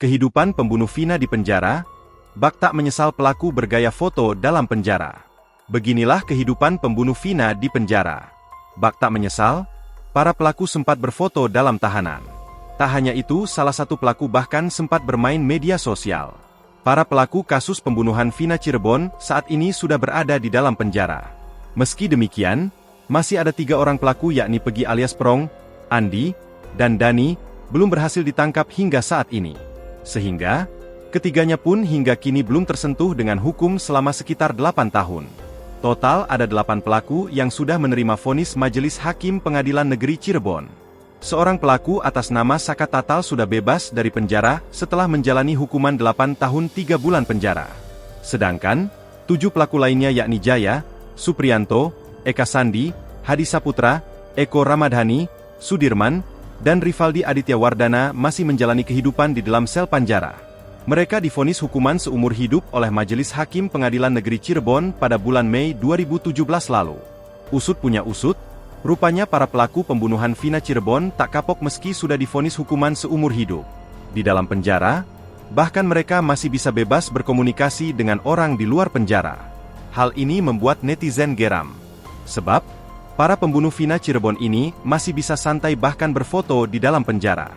Kehidupan pembunuh Vina di penjara, bak tak menyesal pelaku bergaya foto dalam penjara. Beginilah kehidupan pembunuh Vina di penjara. Bak tak menyesal, para pelaku sempat berfoto dalam tahanan. Tak hanya itu, salah satu pelaku bahkan sempat bermain media sosial. Para pelaku kasus pembunuhan Vina Cirebon saat ini sudah berada di dalam penjara. Meski demikian, masih ada 3 orang pelaku yakni Pegi alias Prong, Andi, dan Dani, belum berhasil ditangkap hingga saat ini. Sehingga, ketiganya pun hingga kini belum tersentuh dengan hukum selama sekitar 8 tahun. Total ada 8 pelaku yang sudah menerima vonis Majelis Hakim Pengadilan Negeri Cirebon. Seorang pelaku atas nama Saka Tatal sudah bebas dari penjara setelah menjalani hukuman 8 tahun 3 bulan penjara. Sedangkan, 7 pelaku lainnya yakni Jaya, Supriyanto, Eka Sandi, Hadi Saputra, Eko Ramadhani, Sudirman, dan Rivaldi Aditya Wardana masih menjalani kehidupan di dalam sel penjara. Mereka divonis hukuman seumur hidup oleh Majelis Hakim Pengadilan Negeri Cirebon pada bulan Mei 2017 lalu. Usut punya usut, rupanya para pelaku pembunuhan Vina Cirebon tak kapok meski sudah divonis hukuman seumur hidup. Di dalam penjara, bahkan mereka masih bisa bebas berkomunikasi dengan orang di luar penjara. Hal ini membuat netizen geram. Sebab, para pembunuh Vina Cirebon ini masih bisa santai bahkan berfoto di dalam penjara.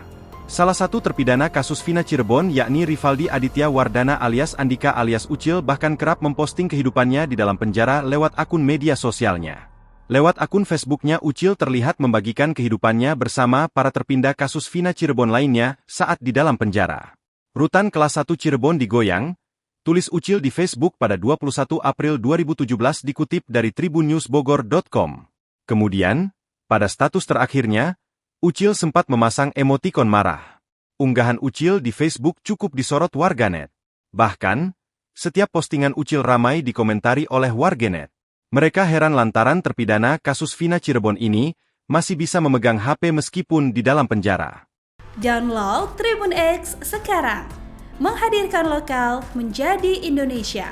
Salah satu terpidana kasus Vina Cirebon yakni Rivaldi Aditya Wardana alias Andika alias Ucil bahkan kerap memposting kehidupannya di dalam penjara lewat akun media sosialnya. Lewat akun Facebooknya, Ucil terlihat membagikan kehidupannya bersama para terpindah kasus Vina Cirebon lainnya saat di dalam penjara. Rutan kelas 1 Cirebon digoyang, tulis Ucil di Facebook pada 21 April 2017 dikutip dari tribunnewsbogor.com. Kemudian, pada status terakhirnya, Ucil sempat memasang emotikon marah. Unggahan Ucil di Facebook cukup disorot warganet. Bahkan, setiap postingan Ucil ramai dikomentari oleh warganet. Mereka heran lantaran terpidana kasus Vina Cirebon ini masih bisa memegang HP meskipun di dalam penjara. Download Tribun X sekarang, menghadirkan lokal menjadi Indonesia.